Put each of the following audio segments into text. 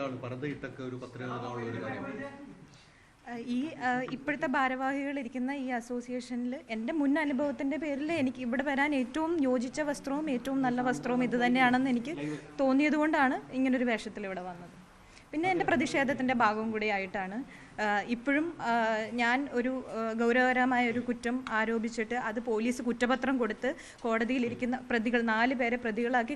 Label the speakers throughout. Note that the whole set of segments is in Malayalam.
Speaker 1: എന്താണ് പറഞ്ഞിട്ടൊക്കെ ഒരു പത്രമുള്ള കാര്യം?
Speaker 2: ഈ ഇപ്പോഴത്തെ ഭാരവാഹികൾ ഇരിക്കുന്ന ഈ അസോസിയേഷനിൽ എൻ്റെ മുൻ അനുഭവത്തിൻ്റെ പേരിൽ എനിക്ക് ഇവിടെ വരാൻ ഏറ്റവും യോജിച്ച വസ്ത്രവും ഏറ്റവും നല്ല വസ്ത്രവും ഇത് തന്നെയാണെന്ന് എനിക്ക് തോന്നിയതുകൊണ്ടാണ് ഇങ്ങനൊരു വേഷത്തിൽ ഇവിടെ വന്നത്. പിന്നെ എൻ്റെ പ്രതിഷേധത്തിൻ്റെ ഭാഗവും കൂടി ആയിട്ടാണ് ഇപ്പോഴും ഞാൻ ഒരു ഗൗരവകരമായ ഒരു കുറ്റം ആരോപിച്ചിട്ട് അത് പോലീസ് കുറ്റപത്രം കൊടുത്ത് കോടതിയിലിരിക്കുന്ന പ്രതികൾ 4 പേരെ പ്രതികളാക്കി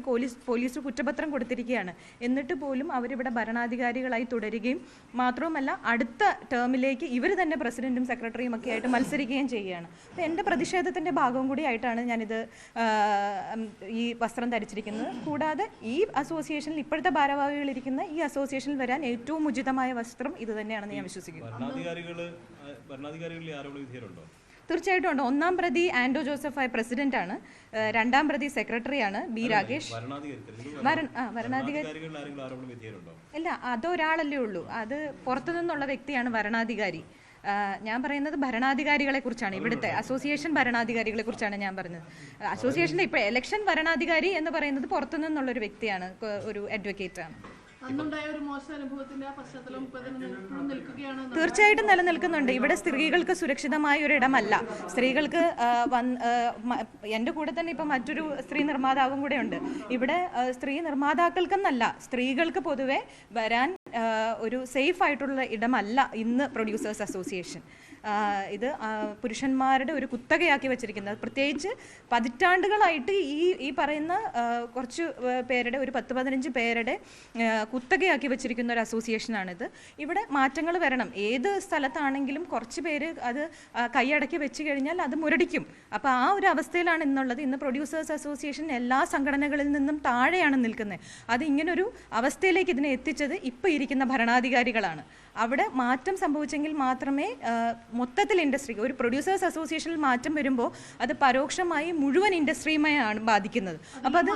Speaker 2: പോലീസ് കുറ്റപത്രം കൊടുത്തിരിക്കുകയാണ്. എന്നിട്ട് പോലും അവരിവിടെ ഭരണാധികാരികളായി തുടരുകയും മാത്രവുമല്ല അടുത്ത ടേമിലേക്ക് ഇവർ തന്നെ പ്രസിഡന്റും സെക്രട്ടറിയും ഒക്കെ ആയിട്ട് മത്സരിക്കുകയും ചെയ്യുകയാണ്. അപ്പോൾ എൻ്റെ പ്രതിഷേധത്തിൻ്റെ ഭാഗവും കൂടി ആയിട്ടാണ് ഞാനിത് ഈ വസ്ത്രം ധരിച്ചിരിക്കുന്നത്. കൂടാതെ ഈ അസോസിയേഷനിൽ ഇപ്പോഴത്തെ ഭാരവാഹികളിരിക്കുന്ന ഈ അസോസിയേഷനിൽ വരാൻ ഏറ്റവും ഉചിതമായ വസ്ത്രം ഇത് തന്നെയാണെന്ന് ഞാൻ വിശ്വസിക്കുന്നു. തീർച്ചയായിട്ടും ഉണ്ട്. 1-ാം പ്രതി ആൻഡോ ജോസഫ് പ്രസിഡന്റ് ആണ്, 2-ാം പ്രതി സെക്രട്ടറിയാണ് ബി രാകേഷ്. ഇല്ല, അതൊരാളല്ലേ ഉള്ളൂ, അത് പുറത്തു നിന്നുള്ള വ്യക്തിയാണ് വരണാധികാരി. ഞാൻ പറയുന്നത് ഭരണാധികാരികളെ കുറിച്ചാണ്, ഇവിടുത്തെ അസോസിയേഷൻ ഭരണാധികാരികളെ കുറിച്ചാണ് ഞാൻ പറഞ്ഞത്. അസോസിയേഷൻ്റെ ഇപ്പോൾ ഇലക്ഷൻ ഭരണാധികാരി എന്ന് പറയുന്നത് പുറത്തു നിന്നുള്ളൊരു വ്യക്തിയാണ്, ഒരു അഡ്വക്കേറ്റ് ആണ്. തീർച്ചയായിട്ടും നിലനിൽക്കുന്നുണ്ട്. ഇവിടെ സ്ത്രീകൾക്ക് സുരക്ഷിതമായ ഒരു ഇടമല്ല. സ്ത്രീകൾക്ക് എൻ്റെ കൂടെ തന്നെ ഇപ്പം മറ്റൊരു സ്ത്രീ നിർമ്മാതാവും കൂടെ ഉണ്ട്. ഇവിടെ സ്ത്രീ നിർമ്മാതാക്കൾക്കെന്നല്ല, സ്ത്രീകൾക്ക് പൊതുവെ വരാൻ ഒരു സേഫ് ആയിട്ടുള്ള ഇടമല്ല ഇന്ന് പ്രൊഡ്യൂസേഴ്സ് അസോസിയേഷൻ. ഇത് പുരുഷന്മാരുടെ ഒരു കുത്തകയാക്കി വെച്ചിരിക്കുന്നത്. പ്രത്യേകിച്ച് പതിറ്റാണ്ടുകളായിട്ട് ഈ പറയുന്ന കുറച്ച് പേരുടെ ഒരു 10-15 പേരുടെ കുത്തകയാക്കി വെച്ചിരിക്കുന്ന ഒരു അസോസിയേഷനാണിത്. ഇവിടെ മാറ്റങ്ങൾ വരണം. ഏത് സ്ഥലത്താണെങ്കിലും കുറച്ച് പേര് അത് കൈയടക്കി വെച്ച് കഴിഞ്ഞാൽ അത് മുരടിക്കും. അപ്പോൾ ആ ഒരു അവസ്ഥയിലാണ് ഇന്നുള്ളത്. ഇന്ന് പ്രൊഡ്യൂസേഴ്സ് അസോസിയേഷൻ എല്ലാ സംഘടനകളിൽ നിന്നും താഴെയാണ് നിൽക്കുന്നത്. അത് ഇങ്ങനൊരു അവസ്ഥയിലേക്ക് ഇതിനെ എത്തിച്ചത് ഇപ്പോൾ ഇരിക്കുന്ന ഭരണാധികാരികളാണ്. അവിടെ മാറ്റം സംഭവിച്ചെങ്കിൽ മാത്രമേ മൊത്തത്തിൽ ഇൻഡസ്ട്രി, ഒരു പ്രൊഡ്യൂസേഴ്സ് അസോസിയേഷനിൽ മാറ്റം വരുമ്പോൾ അത് പരോക്ഷമായി മുഴുവൻ ഇൻഡസ്ട്രിയുമായാണ് ബാധിക്കുന്നത്. അപ്പോൾ അത്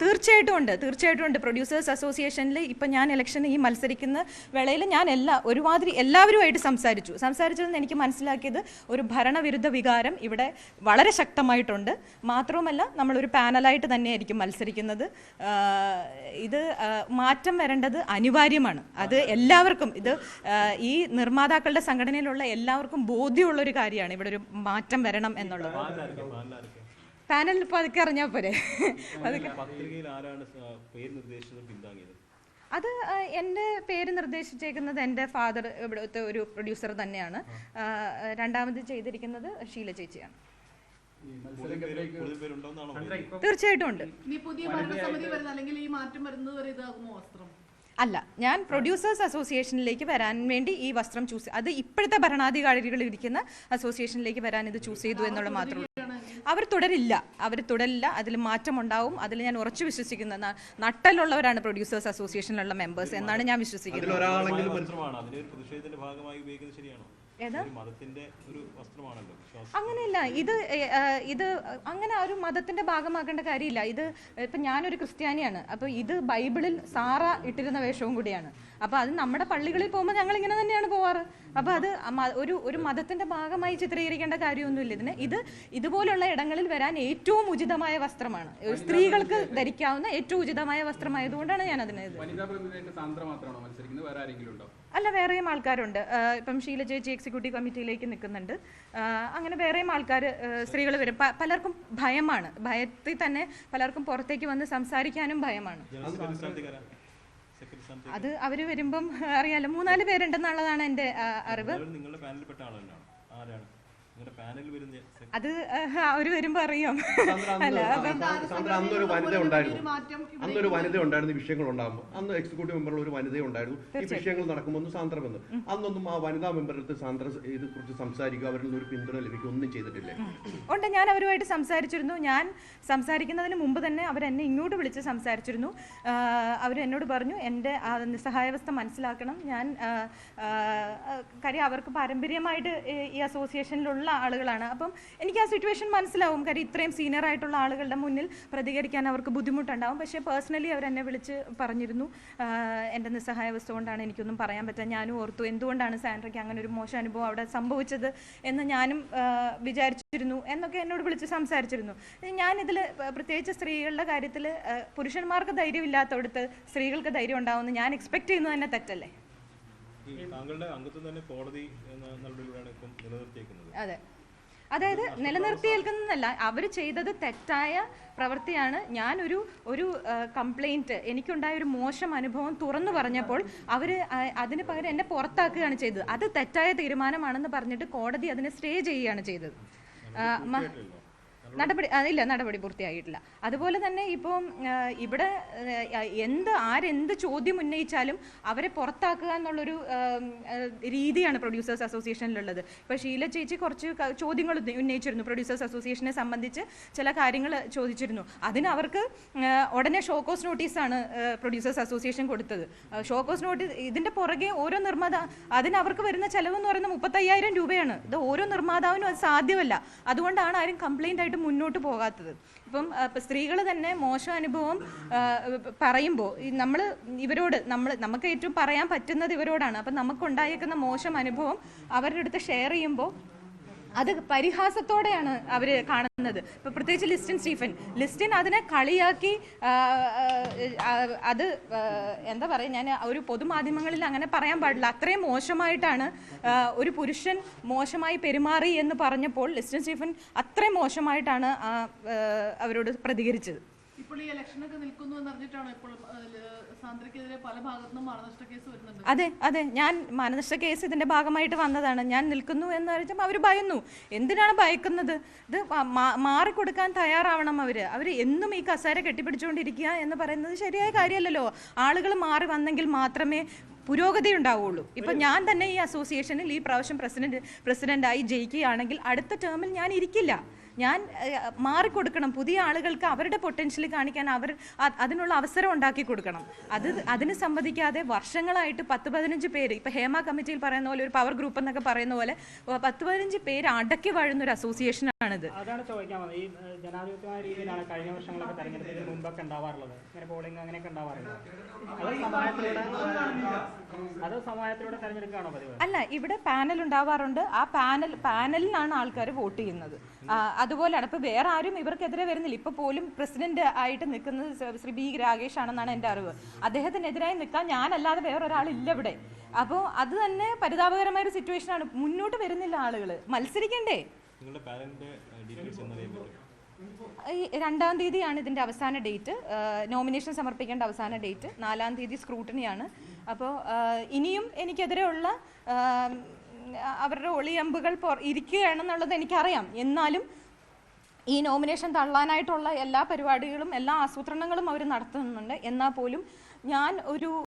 Speaker 2: തീർച്ചയായിട്ടും ഉണ്ട്. പ്രൊഡ്യൂസേഴ്സ് അസോസിയേഷനിൽ ഇപ്പം ഞാൻ ഇലക്ഷന് ഈ മത്സരിക്കുന്ന വേളയിൽ ഞാൻ എല്ലാവരുമായിട്ട് സംസാരിച്ചതിൽ നിന്ന് എനിക്ക് മനസ്സിലാക്കിയത് ഒരു ഭരണവിരുദ്ധ വികാരം ഇവിടെ വളരെ ശക്തമായിട്ടുണ്ട്. മാത്രവുമല്ല നമ്മളൊരു പാനലായിട്ട് തന്നെയായിരിക്കും മത്സരിക്കുന്നത്. ഇത് മാറ്റം വരേണ്ടത് അനിവാര്യമാണ്. അത് എല്ലാവർക്കും, ഇത് ഈ നിർമ്മാതാക്കളുടെ സംഘടനയിലുള്ള എല്ലാവർക്കും ബോധ്യമുള്ളൊരു കാര്യമാണ് ഇവിടെ ഒരു മാറ്റം വരണം എന്നുള്ളത്. പാനൽ ഇപ്പോൾ അതൊക്കെ അറിഞ്ഞാൽ പോരെ. അത് എൻ്റെ പേര് നിർദ്ദേശിച്ചേക്കുന്നത് എൻ്റെ ഫാദർ, ഇവിടുത്തെ ഒരു പ്രൊഡ്യൂസർ തന്നെയാണ്. 2ാമത് ചെയ്തിരിക്കുന്നത് ഷീല ചേച്ചിയാണ്. തീർച്ചയായിട്ടും ഉണ്ട്. അല്ല, ഞാൻ പ്രൊഡ്യൂസേഴ്സ് അസോസിയേഷനിലേക്ക് വരാൻ വേണ്ടി ഈ വസ്ത്രം ചൂസ്, അത് ഇപ്പോഴത്തെ ഭരണാധികാരികൾ ഇരിക്കുന്ന അസോസിയേഷനിലേക്ക് വരാൻ ഇത് ചൂസ് ചെയ്തു എന്നുള്ള മാത്രമേ. അവർ തുടരില്ല. അതിൽ മാറ്റമുണ്ടാവും. അതിൽ ഞാൻ ഉറച്ചു വിശ്വസിക്കുന്ന നട്ടലുള്ളവരാണ് പ്രൊഡ്യൂസേഴ്സ് അസോസിയേഷനിലുള്ള മെമ്പേഴ്സ് എന്നാണ് ഞാൻ വിശ്വസിക്കുന്നത്. അങ്ങനെയല്ല, ഇത് അങ്ങനെ ഒരു മതത്തിന്റെ ഭാഗമാക്കേണ്ട കാര്യമില്ല. ഇത് ഇപ്പം ഞാനൊരു ക്രിസ്ത്യാനിയാണ്. അപ്പോൾ ഇത് ബൈബിളിൽ സാറ ഇട്ടിരുന്ന വേഷവും കൂടിയാണ്. അപ്പോൾ അത് നമ്മുടെ പള്ളികളിൽ പോകുമ്പോൾ ഞങ്ങൾ ഇങ്ങനെ തന്നെയാണ് പോവാറ്. അപ്പോൾ അത് ഒരു മതത്തിന്റെ ഭാഗമായി ചിത്രീകരിക്കേണ്ട കാര്യമൊന്നുമില്ല. ഇതുപോലുള്ള ഇടങ്ങളിൽ വരാൻ ഏറ്റവും ഉചിതമായ വസ്ത്രമാണ്, സ്ത്രീകൾക്ക് ധരിക്കാവുന്ന ഏറ്റവും ഉചിതമായ വസ്ത്രമായതുകൊണ്ടാണ് ഞാൻ അതിനെ. അല്ല, വേറെയും ആൾക്കാരുണ്ട്. ഇപ്പം ഷീല ചേച്ചി എക്സിക്യൂട്ടീവ് കമ്മിറ്റിയിലേക്ക് നിൽക്കുന്നുണ്ട്. അങ്ങനെ വേറെയും ആൾക്കാർ, സ്ത്രീകൾ വരും. പലർക്കും ഭയമാണ്. ഭയത്തിൽ തന്നെ പലർക്കും പുറത്തേക്ക് വന്ന് സംസാരിക്കാനും ഭയമാണ്. അത് അവർ വരുമ്പം അറിയാലോ. 3-4 പേരുണ്ടെന്നുള്ളതാണ് എൻ്റെ അറിവ്. അത് അവർ വരുമ്പോ അറിയാം.
Speaker 1: അന്നൊരു വനിത ഉണ്ടായിരുന്നു വിഷയങ്ങൾ ഉണ്ടാകുമ്പോൾ. അന്ന് എക്സിക്യൂട്ടീവ് മെമ്പറിൽ ഒരു വനിത ഉണ്ടായിരുന്നു. ഈ വിഷയങ്ങൾ നടക്കുമ്പോൾ സാന്ദ്ര വന്നു. അന്നൊന്നും ആ വനിതാ മെമ്പറിന്റെ സാന്ദ്ര ഇതിനെ കുറിച്ച് സംസാരിക്കുക, അവരിൽ ഒരു പിന്തുണ ലഭിക്കുക ഒന്നും ചെയ്തിട്ടില്ലേ?
Speaker 2: ഉണ്ട്, ഞാൻ അവരുമായിട്ട് സംസാരിച്ചിരുന്നു. ഞാൻ സംസാരിക്കുന്നതിന് മുമ്പ് തന്നെ അവരെന്നെ ഇങ്ങോട്ട് വിളിച്ച് സംസാരിച്ചിരുന്നു. അവരെന്നോട് പറഞ്ഞു എൻ്റെ നിസ്സഹായാവസ്ഥ മനസ്സിലാക്കണം. കാര്യം അവർക്ക് പാരമ്പര്യമായിട്ട് ഈ അസോസിയേഷനിലുള്ള ഉള്ള ആളുകളാണ്. അപ്പം എനിക്ക് ആ സിറ്റുവേഷൻ മനസ്സിലാവും. കാര്യം ഇത്രയും സീനിയർ ആയിട്ടുള്ള ആളുകളുടെ മുന്നിൽ പ്രതികരിക്കാൻ അവർക്ക് ബുദ്ധിമുട്ടുണ്ടാവും. പക്ഷേ പേഴ്സണലി അവരെന്നെ വിളിച്ച് പറഞ്ഞിരുന്നു എൻ്റെ നിസ്സഹായാവസ്ഥ കൊണ്ടാണ് എനിക്കൊന്നും പറയാൻ പറ്റുക. ഞാനും ഓർത്തു എന്തുകൊണ്ടാണ് സാൻഡ്രയ്ക്ക് അങ്ങനെ ഒരു മോശം അനുഭവം അവിടെ സംഭവിച്ചത് എന്ന് ഞാനും വിചാരിച്ചിരുന്നു എന്നൊക്കെ എന്നോട് വിളിച്ച് സംസാരിച്ചിരുന്നു. ഞാനിതിൽ പ്രത്യേകിച്ച് സ്ത്രീകളുടെ കാര്യത്തിൽ പുരുഷന്മാർക്ക് ധൈര്യമില്ലാത്തവിടുത്ത് സ്ത്രീകൾക്ക് ധൈര്യം ഉണ്ടാവുമെന്ന് ഞാൻ എക്സ്പെക്ട് ചെയ്യുന്നത് തന്നെ തെറ്റല്ലേ?
Speaker 3: താങ്കളുടെ അംഗത്വം തന്നെ കോടതി നടപടികളാണ് ഇപ്പം നിലനിർത്തിയേക്കുന്നത്.
Speaker 2: അതെ, അതായത് നിലനിർത്തിയേൽക്കുന്നതല്ല, അവർ ചെയ്തത് തെറ്റായ പ്രവൃത്തിയാണ്. ഞാനൊരു കംപ്ലൈൻറ്റ്, എനിക്കുണ്ടായ ഒരു മോശം അനുഭവം തുറന്നു പറഞ്ഞപ്പോൾ അവർ അതിന് പകരം എന്നെ പുറത്താക്കുകയാണ് ചെയ്തത്. അത് തെറ്റായ തീരുമാനമാണെന്ന് പറഞ്ഞിട്ട് കോടതി അതിനെ സ്റ്റേ ചെയ്യുകയാണ് ചെയ്തത്. നടപടി പൂർത്തിയായിട്ടില്ല. അതുപോലെ തന്നെ ഇപ്പം ഇവിടെ ആരെന്ത് ചോദ്യം ഉന്നയിച്ചാലും അവരെ പുറത്താക്കുക എന്നുള്ളൊരു രീതിയാണ് പ്രൊഡ്യൂസേഴ്സ് അസോസിയേഷനിലുള്ളത്. ഇപ്പോൾ ഷീല ചേച്ചി കുറച്ച് ചോദ്യങ്ങൾ ഉന്നയിച്ചിരുന്നു, പ്രൊഡ്യൂസേഴ്സ് അസോസിയേഷനെ സംബന്ധിച്ച് ചില കാര്യങ്ങൾ ചോദിച്ചിരുന്നു. അതിന് അവർക്ക് ഉടനെ ഷോക്കോസ് നോട്ടീസാണ് പ്രൊഡ്യൂസേഴ്സ് അസോസിയേഷൻ കൊടുത്തത്. ഷോക്കോസ് നോട്ടീസ് ഇതിൻ്റെ പുറകെ ഓരോ അതിന് അവർക്ക് വരുന്ന ചിലവെന്ന് പറയുന്നത് 35,000 രൂപയാണ്. ഇത് ഓരോ നിർമ്മാതാവിനും അത് സാധ്യമല്ല. അതുകൊണ്ടാണ് ആരും കംപ്ലൈൻ്റ് ആയിട്ട് മുന്നോട്ട് പോകാത്തത്. ഇപ്പം സ്ത്രീകൾ തന്നെ മോശം അനുഭവം പറയുമ്പോൾ നമുക്ക് ഏറ്റവും പറയാൻ പറ്റുന്നത് ഇവരോടാണ്. അപ്പം നമുക്കുണ്ടായേക്കുന്ന മോശം അനുഭവം അവരുടെ അടുത്ത് ഷെയർ ചെയ്യുമ്പോൾ അത് പരിഹാസത്തോടെയാണ് അവർ കാണുന്നത്. ഇപ്പോൾ പ്രത്യേകിച്ച് ലിസ്റ്റിൻ അതിനെ കളിയാക്കി അത് എന്താ പറയുക, ഞാൻ ഒരു പൊതുമാധ്യമങ്ങളിൽ അങ്ങനെ പറയാൻ പാടില്ല, അത്രയും മോശമായിട്ടാണ് ഒരു പുരുഷൻ മോശമായി പെരുമാറി എന്ന് പറഞ്ഞപ്പോൾ ലിസ്റ്റിൻ സ്റ്റീഫൻ അത്രയും മോശമായിട്ടാണ് അവരോട് പ്രതികരിച്ചത്.
Speaker 4: ഇപ്പോൾ ഈ ഇലക്ഷനൊക്കെ നിൽക്കുന്നു എന്നറിഞ്ഞിട്ടാണോ ഇപ്പോൾ സാന്ദ്രയ്ക്കെതിരെ പല ഭാഗത്തുനിന്നും മാനനഷ്ട കേസ് വരുന്നുണ്ട്?
Speaker 2: അതെ, ഞാൻ മാനനഷ്ട കേസ് ഇതിന്റെ ഭാഗമായിട്ട് വന്നതാണ്. ഞാൻ നിൽക്കുന്നു എന്ന് പറഞ്ഞാൽ അവർ ഭയന്നു. എന്തിനാണ് ഭയക്കുന്നത്? ഇത് മാറിക്കൊടുക്കാൻ തയ്യാറാവണം. അവർ എന്നും ഈ കസേര കെട്ടിപ്പിടിച്ചുകൊണ്ടിരിക്കുക എന്ന് പറയുന്നത് ശരിയായ കാര്യമല്ലല്ലോ. ആളുകൾ മാറി വന്നെങ്കിൽ മാത്രമേ പുരോഗതി ഉണ്ടാവുള്ളൂ. ഇപ്പം ഞാൻ തന്നെ ഈ അസോസിയേഷനിൽ ഈ പ്രാവശ്യം പ്രസിഡന്റായി ജയിക്കുകയാണെങ്കിൽ അടുത്ത ടേമിൽ ഞാൻ ഇരിക്കില്ല. ഞാൻ മാറിക്കൊടുക്കണം. പുതിയ ആളുകൾക്ക് അവരുടെ പൊട്ടൻഷ്യൽ കാണിക്കാൻ അതിനുള്ള അവസരം ഉണ്ടാക്കി കൊടുക്കണം. അതിന് സമ്മതിക്കാതെ വർഷങ്ങളായിട്ട് 10-15 പേര്, ഇപ്പം ഹേമ കമ്മിറ്റിയിൽ പറയുന്ന പോലെ, ഒരു പവർ ഗ്രൂപ്പ് എന്നൊക്കെ പറയുന്ന പോലെ 10-15 പേര് അടക്കി വാഴുന്ന ഒരു അസോസിയേഷനാണിത്.
Speaker 5: അതാണ് ചോദിക്കാൻ വന്നത്. ഈ ജനാധിപത്യമായ രീതിയിലാണ് കഴിഞ്ഞ വർഷങ്ങളൊക്കെ തെരഞ്ഞെടുപ്പിന് മുമ്പൊക്കെ ഉണ്ടാവാറുള്ളത്. ഇങ്ങനെ പോളിംഗ് അങ്ങനെയൊക്കെ ഉണ്ടാവാറുണ്ട്. അത് സമാജത്തിലൂടെ തെരഞ്ഞെടുക്കുകയാണോ പതിവ്? അല്ല,
Speaker 2: ഇവിടെ പാനൽ ഉണ്ടാവാറുണ്ട്. ആ പാനലിനാണ് ആൾക്കാർ വോട്ട് ചെയ്യുന്നത്. അതുപോലെയാണ്. ഇപ്പൊ വേറെ ആരും ഇവർക്കെതിരെ വരുന്നില്ല. ഇപ്പൊ പോലും പ്രസിഡന്റ് ആയിട്ട് നിൽക്കുന്നത് ശ്രീ ബി രാകേഷ് ആണെന്നാണ് എൻ്റെ അറിവ്. അദ്ദേഹത്തിനെതിരായി നിൽക്കാൻ ഞാനല്ലാതെ വേറൊരാളില്ല ഇവിടെ. അപ്പോൾ അത് തന്നെ പരിതാപകരമായ ഒരു സിറ്റുവേഷൻ ആണ്. മുന്നോട്ട് വരുന്നില്ല ആളുകൾ. മത്സരിക്കണ്ടേ? ഈ 2-ാം തീയതിയാണ് ഇതിൻ്റെ അവസാന ഡേറ്റ്. നോമിനേഷൻ സമർപ്പിക്കേണ്ട അവസാന ഡേറ്റ്. 4-ാം തീയതി സ്ക്രൂട്ടണിയാണ്. അപ്പോൾ ഇനിയും എനിക്കെതിരെയുള്ള അവരുടെ ഒളിയമ്പുകൾ ഇരിക്കുകയാണെന്നുള്ളത് എനിക്കറിയാം. എന്നാലും ഈ നോമിനേഷൻ തള്ളാനായിട്ടുള്ള എല്ലാ പരിപാടികളും എല്ലാ ആസൂത്രണങ്ങളും അവർ നടത്തുന്നുണ്ട്. എന്നാൽ പോലും ഞാൻ ഒരു